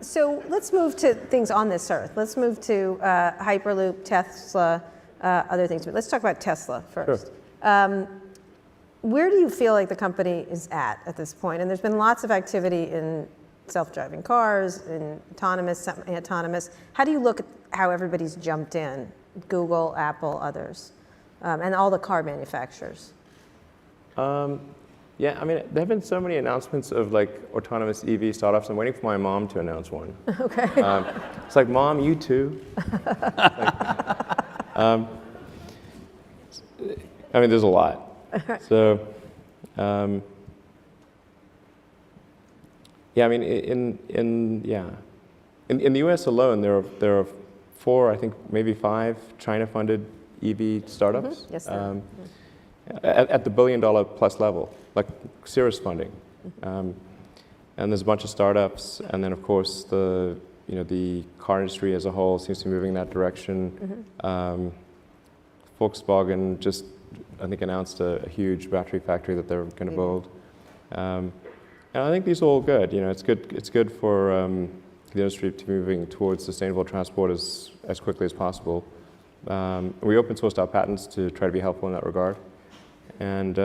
So let's move to things on this earth. Let's move to Hyperloop, Tesla, other things. But let's talk about Tesla first. Sure. Where do you feel like the company is at this point? And there's been lots of activity in self-driving cars, in autonomous, semi-autonomous. How do you look at how everybody's jumped in? Google, Apple, others, and all the car manufacturers. Yeah, I mean, there have been so many announcements of like autonomous EV startups. I'm waiting for my mom to announce one. Okay. It's like, Mom, you too. I mean, there's a lot. So, yeah, I mean, in the U.S. alone, there are 4, I think maybe 5 China-funded EV startups. Mm-hmm. Yes, at the $1 billion plus level, like serious funding. And there's a bunch of startups, and then of course the car industry as a whole seems to be moving in that direction. Mm-hmm. Volkswagen just, I think, announced a huge battery factory that they're going to build. And I think these are all good. It's good for the industry to be moving towards sustainable transport as quickly as possible. We open sourced our patents to try to be helpful in that regard. And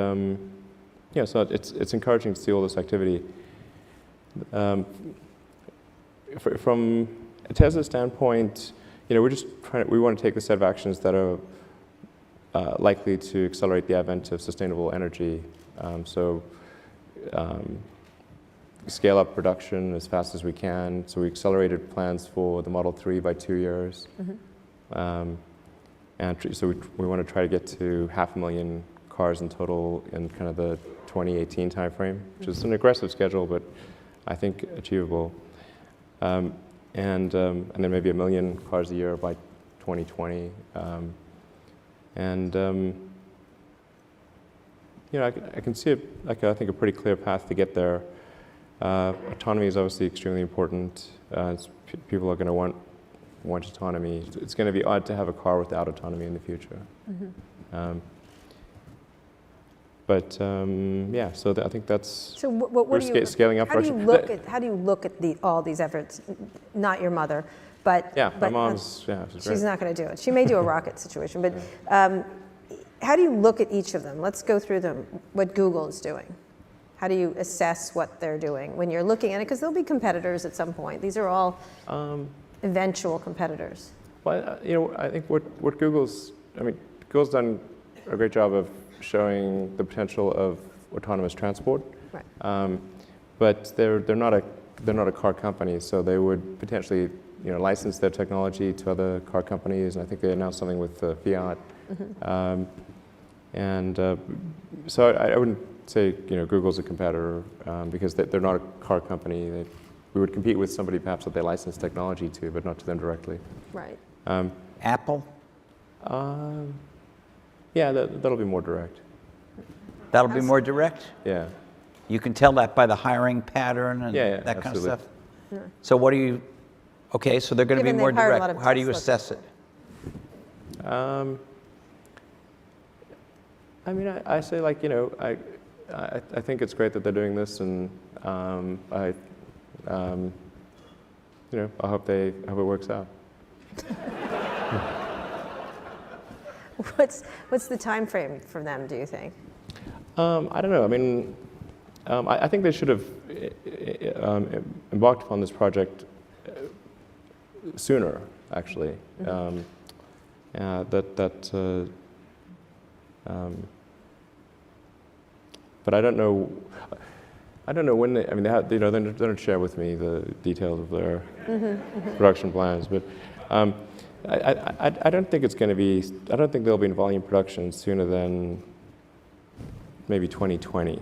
so it's encouraging to see all this activity. From a Tesla standpoint, we want to take the set of actions that are likely to accelerate the advent of sustainable energy. Scale up production as fast as we can. So we accelerated plans for the Model 3 by 2 years. Mm-hmm. And so we want to try to get to 500,000 cars in total in kind of the 2018 timeframe, which is an aggressive schedule, but I think achievable. And then maybe 1 million cars a year by 2020. I can see I think a pretty clear path to get there. Autonomy is obviously extremely important. People are going to want autonomy. It's going to be odd to have a car without autonomy in the future. Mm-hmm. So I think that's. So what do you, scaling up. How do you look at all these efforts? Not your mother, but my mom's. She's not going to do it. She may do a rocket situation, but how do you look at each of them? Let's go through them. What Google is doing. How do you assess what they're doing when you're looking at it? Because there'll be competitors at some point. These are all eventual competitors. Well, I think what Google's done a great job of showing the potential of autonomous transport. Right. But they're not a car company, so they would potentially license their technology to other car companies. And I think they announced something with Fiat. Mm-hmm. So I wouldn't say Google's a competitor because they're not a car company. We would compete with somebody perhaps that they license technology to, but not to them directly. Right. Apple? Yeah, that'll be more direct. That'll be more direct? Yeah. You can tell that by the hiring pattern and that kind of stuff? Yeah. So what do you, okay, so they're going to be more direct. How do you assess it? I say I think it's great that they're doing this, and I hope it works out. What's the time frame for them, do you think? I don't know. I think they should have embarked upon this project sooner, actually. Mm-hmm. But I don't know when they don't share with me the details of their production plans. But I don't think it's going to be. I don't think they'll be in volume production sooner than maybe 2020.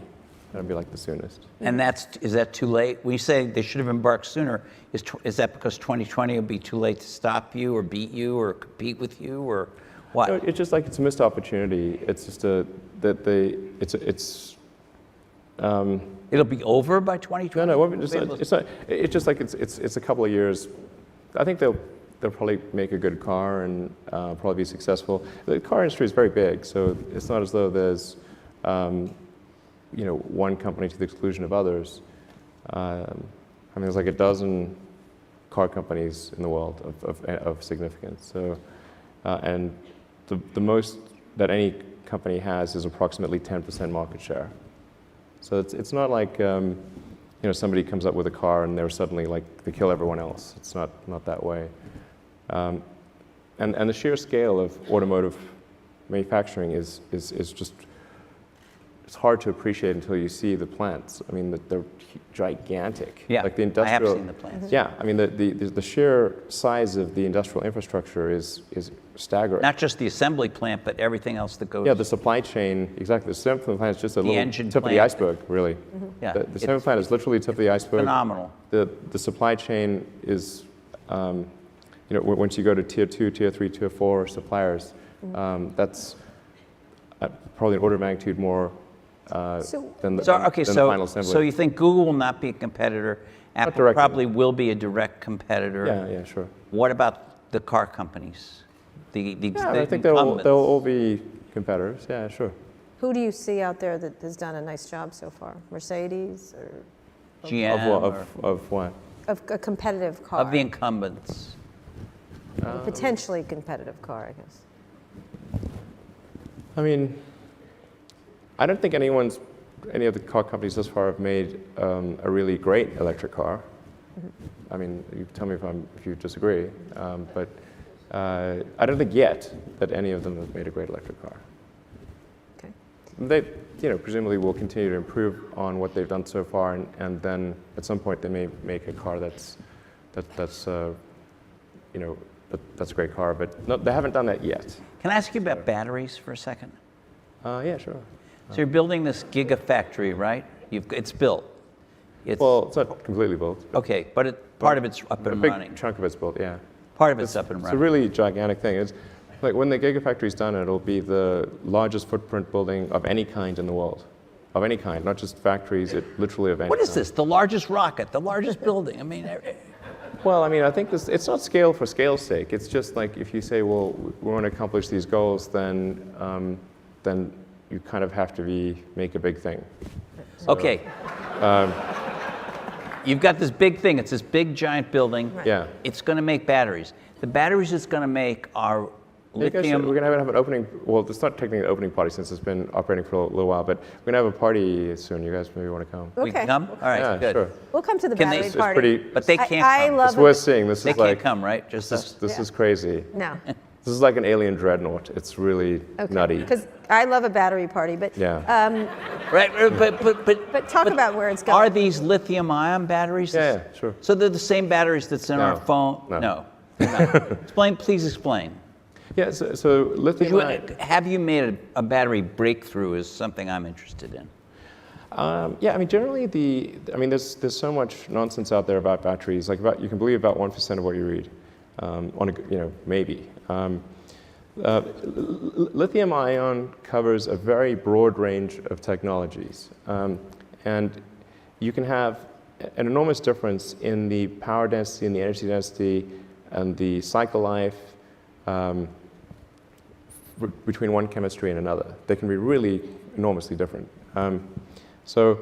That'll be like the soonest. And is that too late? When you say they should have embarked sooner, is that because 2020 will be too late to stop you or beat you or compete with you or what? No, it's just like it's a missed opportunity. It's just it'll be over by 2020? No, it's not. It's just like it's a couple of years. I think they'll probably make a good car and probably be successful. The car industry is very big, so it's not as though there's one company to the exclusion of others. I mean, there's like a dozen car companies in the world of significance. So, and the most that any company has is approximately 10% market share. So it's not like somebody comes up with a car and they're suddenly like they kill everyone else. It's not that way. And the sheer scale of automotive manufacturing is just, it's hard to appreciate until you see the plants. I mean, they're gigantic. Yeah, like the I have industrial. seen the plants. Yeah, I mean, the sheer size of the industrial infrastructure is staggering. Not just the assembly plant, but everything else that goes. Yeah, the supply chain, exactly. The assembly plant is just a little engine tip of the plant. iceberg, really. Yeah, The assembly plant is literally the tip of the iceberg. Phenomenal. The supply chain is, once you go to tier 2, tier 3, tier 4 suppliers, that's probably an order of magnitude more than the final assembly. So you think Google will not be a competitor? Apple directly. probably will be a direct competitor. Yeah, sure. What about the car companies? The I think they'll all be competitors. Yeah, sure. Who do you see out there that has done a nice job so far? Mercedes or GM Of what? of a competitive car? of the incumbents. A potentially competitive car, I guess. I mean, I don't think any of the car companies thus far have made a really great electric car. I mean, you tell me if you disagree, but I don't think yet that any of them have made a great electric car. Okay. They, presumably will continue to improve on what they've done so far, and then at some point they may make a car that's a great car, but no, they haven't done that yet. Can I ask you about batteries for a second? Yeah, sure. So you're building this gigafactory, right? It's built. Well, it's not completely built. Okay, but part of it's up and a big running. chunk of it's built, yeah. Part of it's up and It's a running. really gigantic thing. It's like when the gigafactory's done, it'll be the largest footprint building of any kind in the world. Of any kind, not just factories, literally of any What is kind. this? The largest rocket, the largest building? I mean, Well, I mean, I think it's not scale for scale's sake. It's just like if you say, well, we want to accomplish these goals, then you kind of have to make a big thing. okay. You've got this big thing. It's this big, giant building. Yeah. It's going to make batteries. The batteries it's going to make are lithium. We're going to have an opening. Well, it's not technically an opening party since it's been operating for a little while, but we're going to have a party soon. You guys maybe want to come. We can come? All right, Yeah, good. sure. We'll come to the Can they- battery It's party. pretty- But they can't I come. love It's worth seeing. This They is can't like come, right? Just us. this Yeah. is crazy. No. This is like an alien dreadnought. It's really nutty. Because I love a battery party, but Yeah. Right, but talk about where it's going. Are these lithium-ion batteries? Yeah, sure. So they're the same batteries that's in our No, phone? no. they're not. Please explain. Yeah. So lithium. Have you made a battery breakthrough is something I'm interested in. Yeah, I mean, generally there's so much nonsense out there about batteries. Like you can believe about 1% of what you read, maybe. Lithium ion covers a very broad range of technologies, and you can have an enormous difference in the power density and the energy density and the cycle life between one chemistry and another. They can be really enormously different. So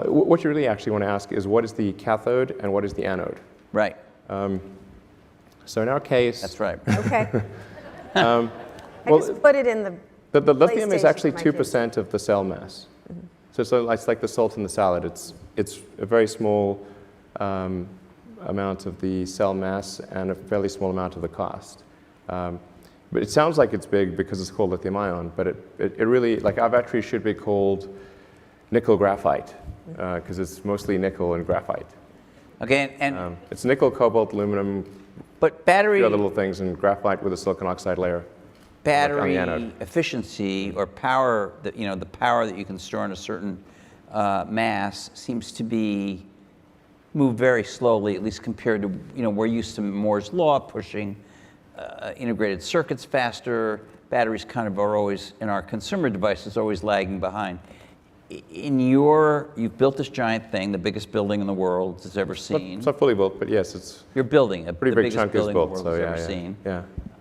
what you really actually want to ask is what is the cathode and what is the anode? Right. So in our case, That's right. Okay. I just put it in the lithium is PlayStation actually for my kids. 2% of the cell mass. So it's like the salt in the salad. It's a very small amount of the cell mass and a fairly small amount of the cost. But it sounds like it's big because it's called lithium ion, but it really, like our battery should be called nickel graphite because it's mostly nickel and graphite. Okay, and It's nickel, cobalt, aluminum, but battery the other little things, and graphite with a silicon oxide layer. on the battery anode. efficiency or power the power that you can store in a certain mass seems to be moved very slowly, at least compared to we're used to Moore's law pushing integrated circuits faster. Batteries kind of are always in our consumer devices always lagging behind. You've built this giant thing, the biggest building in the world it's ever seen. It's not fully built, but yes, it's You're building pretty the big biggest chunk is building built. the world So has yeah, ever yeah, seen.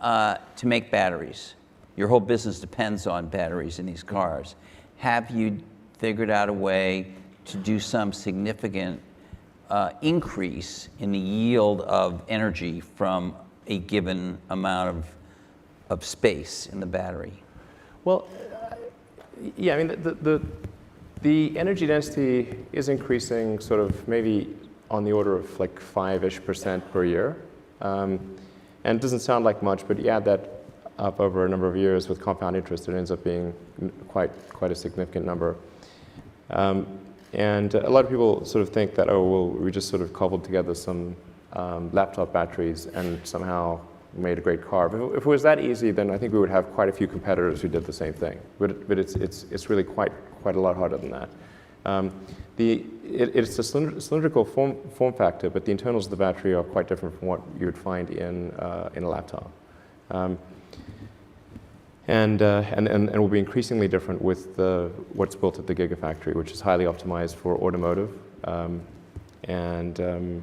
yeah. To make batteries. Your whole business depends on batteries in these cars. Have you figured out a way to do some significant increase in the yield of energy from a given amount of space in the battery? Well, yeah, I mean, the energy density is increasing sort of maybe on the order of like 5-ish% per year. And it doesn't sound like much, but you add that up over a number of years with compound interest, it ends up being quite a significant number. And a lot of people sort of think that, oh, well, we just sort of cobbled together some laptop batteries and somehow made a great car. But if it was that easy, then I think we would have quite a few competitors who did the same thing. But it's really quite a lot harder than that. It's a cylindrical form factor, but the internals of the battery are quite different from what you would find in a laptop. And will be increasingly different with what's built at the Gigafactory, which is highly optimized for automotive, and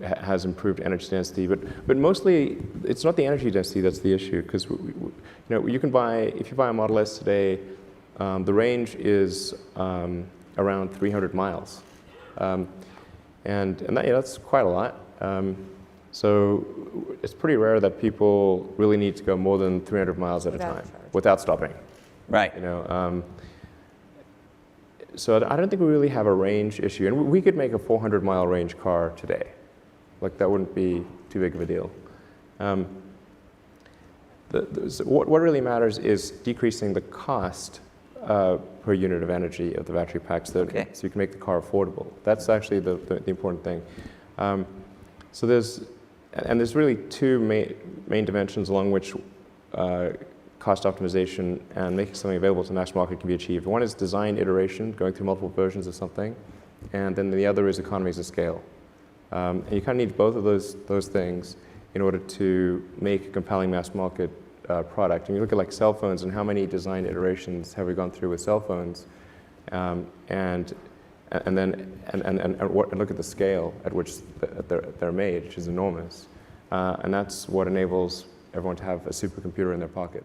has improved energy density. But mostly, it's not the energy density that's the issue, because you can buy, if you buy a Model S today, the range is around 300 miles, and that's quite a lot. So it's pretty rare that people really need to go more than 300 miles at a time without stopping. Right. So I don't think we really have a range issue. And we could make a 400-mile range car today. Like, that wouldn't be too big of a deal. What really matters is decreasing the cost per unit of energy of the battery packs, so you can make the car affordable. That's actually the important thing. So there's really two main dimensions along which cost optimization and making something available to the mass market can be achieved. One is design iteration, going through multiple versions of something, and then the other is economies of scale. And you kind of need both of those things in order to make a compelling mass market product. And you look at like cell phones and how many design iterations have we gone through with cell phones, and look at the scale at which they're made, which is enormous. And that's what enables everyone to have a supercomputer in their pocket.